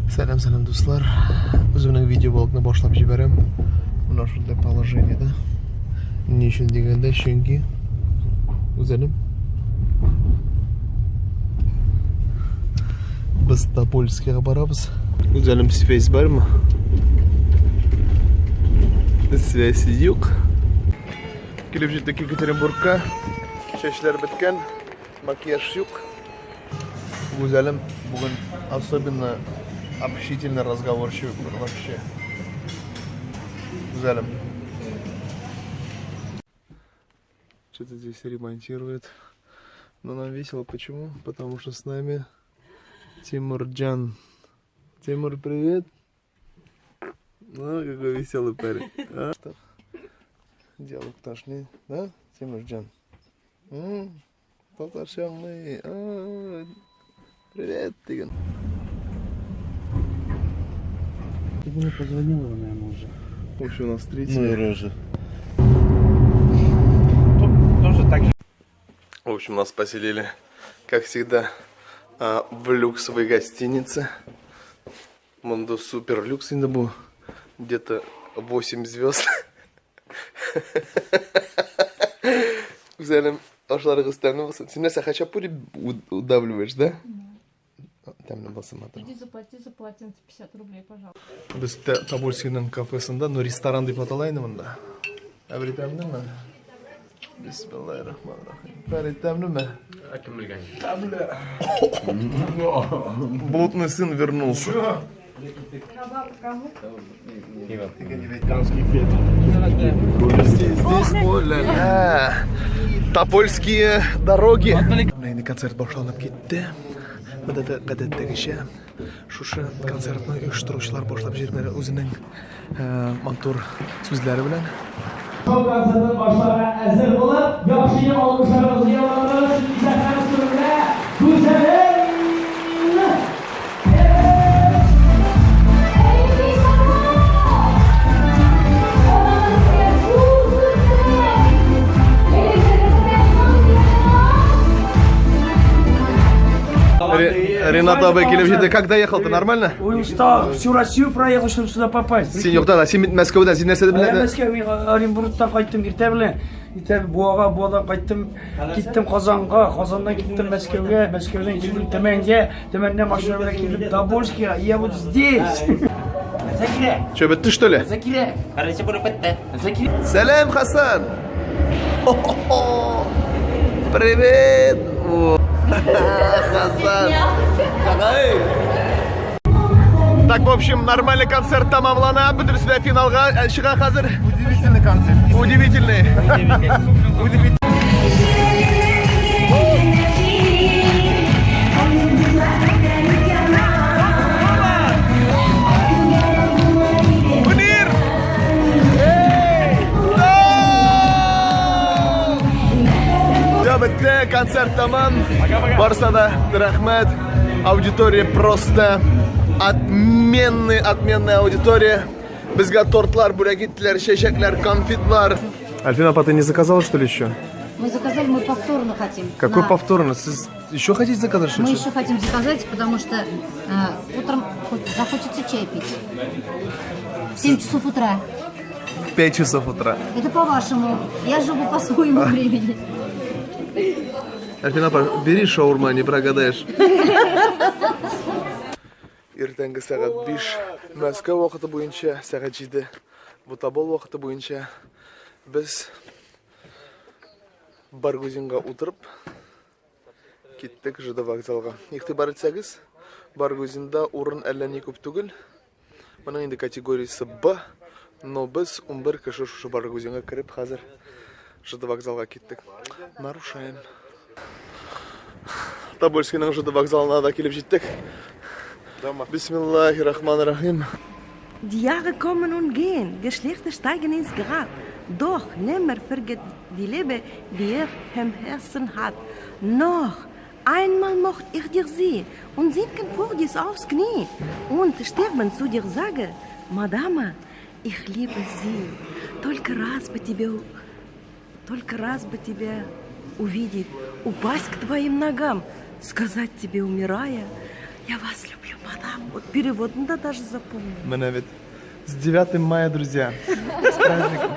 Selam dostlar. Özümün video bloguna başlap жиберем. Мына шундай положениеда. Не үшін дегенде, чөнки үзенем biz Topolskiyga barabız. O'zim связь barmi? Связи yok. Kelib jetdik Екатеринбургка. Чәчләр биткән, макияж yok. O'zim bugun особенно общительный разговорчивый вообще. O'zim. Что-то здесь ремонтирует. Но нам весело. Почему? Потому что с нами Тимурджан. Тимур, привет. Ну, какой веселый парень. А? Диалог тошный, да, Тимурджан? Татаршамный. Привет, Тиган. Ты бы мне позвонил его, наверное, уже. В общем, у нас третий. Ну и рожа. В общем, нас поселили, как всегда, в люксовой гостинице. Мондо супер люкс был. Где-то 8 звезд. Взяли ашлары гостяны. Ты меня хачапури удавливаешь, да? Там на басамата. Иди заплати за полотенце 50 рублей, пожалуйста. Biz Тобольскийның кафесында, но ресторан деп аталайны мында. Әбри тәмнеме? Бисмиллахиррахманиррахим. Фәрит тәмнеме? Кем белгән? Блудный сын вернулся. Здесь поле. Топольские дороги. Мына концерт башланып кетти. Гадәттәгечә шушы концертны оештыручылар башлап җибәрә үзенең матур сүзләре белән. Konsertin başlarına hazır olup, yaxşı alkışlarınızı yalanlarınız, izləyənlər sürülə, güzəlim! Ренат абай келіп жетті. Как доехал ты? Нормально? Ой, устал. Всю Россию проехал, чтобы сюда попасть. Сен жоқта, сен Мәскәудән, сен нәрсәдә Я белән? Мәскәү, Оренбургтан қайттым, иртә белән. Иртә Буаға қайттым, киттім Қазанға, Қазаннан киттім Мәскәүгә, Мәскәүдән килдім Төмәнгә, Төмәннән машина белән килдім Тобольскийга. Я вот здесь. Закире. Что, бітті, что ли? Закире. Короче, булып бетте. Закире. Сәлем, Хасан! Привет! Хасан! Так, в общем, нормальный концерт тамамлана. Бүтін сюда финалға шыға қазір. Удивительный концерт. Удивительный. Munir! Все, бітті, концерт тамам. Барса да, рахмет. Аудитория просто отменная аудитория. Безга тортлар, бурягитлер, чечеклер, конфетлар. Альфина, ты не заказала, что ли, еще? Мы заказали, мы повторно хотим. Какой повторно? Сіз еще хотите заказать, что ли? Мы еще хотим заказать, потому что утром захочется чай пить. В 7 часов утра. 5 часов утра. Это по-вашему. Я живу по своему времени. Альфина, бери шаурма, не прогадаешь. Ертеңгі сағат 5 Мәскәу вақыты бойынша, сағат 7 Тобол вақыты бойынша біз Баргузинға отырып кеттік ЖД вокзалға. Иқтибар етсәгіз, Баргузинда орын әлі не көп түгіл. Мұның енді категориясы Б, но біз 11 кіші шушы Баргузинға кіріп, қазір ЖД вокзалға кеттік. Нарушаем. Тобольскийның ЖД вокзалына да келіп жеттік. Bismillahirrahmanirrahim. Die Jahre kommen und gehen, Geschlechter steigen ins Grab. Doch nimmer vergeht die Liebe, die er im Herzen hat. Noch einmal mocht ich dir sehen und sinken vor dir aufs Knie und sterben zu dir sage, Madame, ich liebe sie. Только раз бы тебя увидеть, упасть к твоим ногам, сказать тебе, умирая, я вас люблю, мадам. Вот переводында даже запомнил. Менә бит. С 9 мая, друзья. С праздником.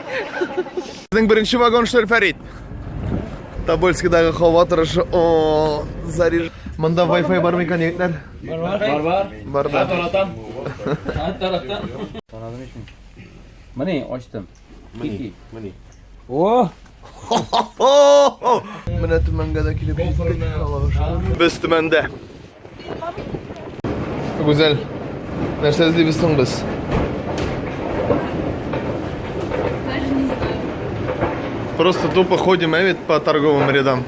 Біздің бірінші вагон, что ли, Фарид? Тобольскийдағы хава тұрышы. О, заряж. Мында Wi-Fi бар ма екен, егіттер? Бар. Таратам. Міне, açtım. Міне. О! Менә төмәнгә дә килеп җиттек. Без төмәндә. Гүзәл. Нәрсә эзлибез соң без? Просто тупо ходим, по торговым рядам.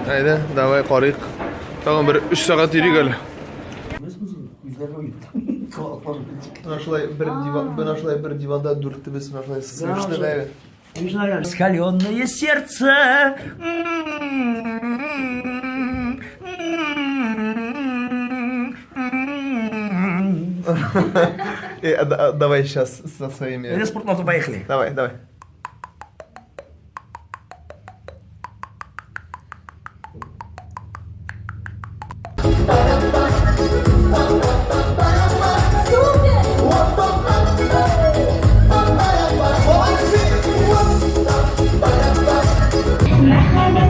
Haydi, давай qarayıq. Tağın bir 3 saat yürüyük әле. Бына шулай бер диванда дүртебез, менә шулай сыгышты бәйбе. Раскаленное сердце. Давай сейчас со своими. Респортноту поехали. Давай.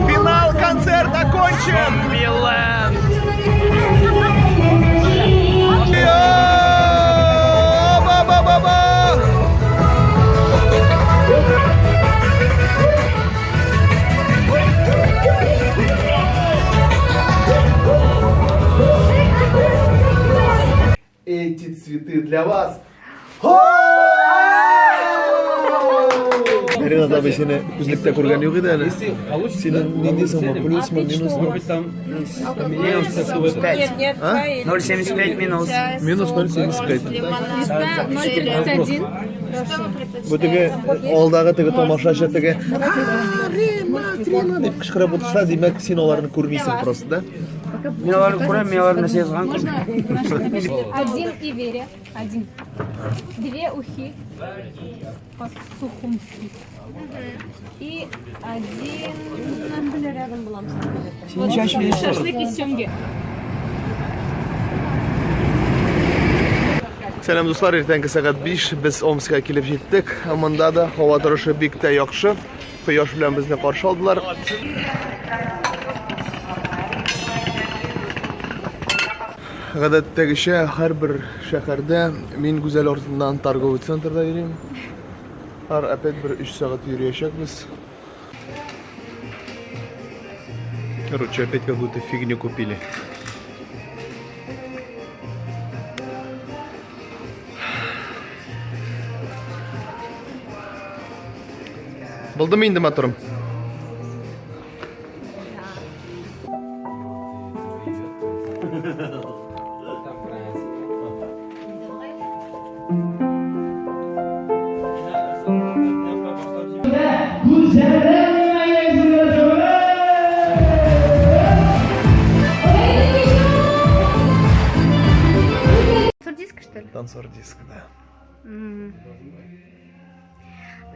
Финал концерта окончен! Милан! Эти цветы для вас. Марина, да, вы сені күзлікте көрген жоқ еді әлі. Сенің нендесің ба? Плюс ма, минус ма? Минус 0,75 минус. Минус 0,75. 0,31. Бұл теге алдағы теге тамашашы теге Рема деп қышқырып отырса, демек сен оларны көрмейсің просто, да? Мен оларды көрем, мен оларды сезған көрем. Один и Вере. Один. Две ухи. Сухумски. И один... рядом была. Шашлык из семги. Сәлем дуслар, ертеңгі сағат 5 біз Омск'a келіп жеттік. Аманда да хава тұрышы бик тә яхшы. Кояш белән безне каршы алдылар. Гадәттәгечә һәрбер шәһәрдә мин гүзәл артыннан торговый центрда йөрим. Опять bir 3 saat yürüyecekmiz. Короче, опять какую-то фигню купили. Buldum indim motorum. Диск, что ли? Танцор диск, да.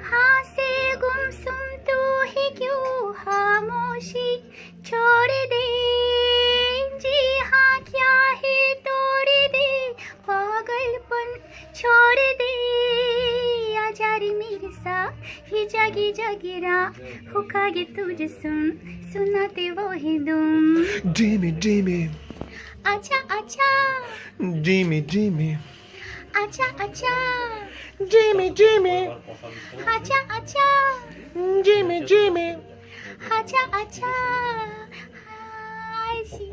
हाँ से गुमसुम तू ही क्यों खामोशी छोड़ दे जी हाँ क्या है तोड़ दे पागलपन छोड़ दे आजा रे मेरे साथ ही जागी जागी रात हुकागे तुझे सुनाते वो ही तुम Jimmy अच्छा अच्छा Jimmy अच्छा अच्छा Jimmy अच्छा अच्छा Jimmy अच्छा अच्छा I see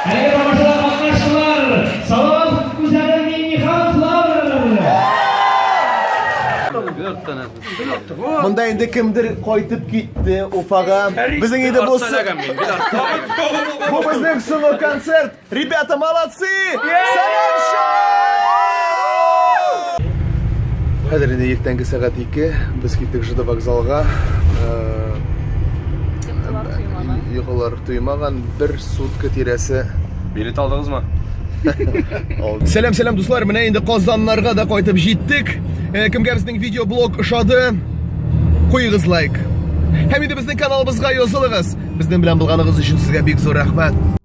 Merhaba arkadaşlar. Salavat güzel bir halklar. Монда инде кимдир кайтып китте Уфага. Безнең инде бу безнең соңгы концерт. Ребята, молодцы! Салам шоу! Хәзер инде иртәнге сәгать 2. Без киттек ЖД вокзалга. Йокылар туймаган 1 сутка тирәсе. Билет алдыңызмы? Сәлам дуслар, менә инде Казаннарга да кайтып җиттек. Кемгә безнең видеоблог ошады? Куегыз лайк. Һәм инде безнең каналыбызга язылыгыз. Bizning bilan bo'lganingiz uchun sizga bek zo'r rahmat.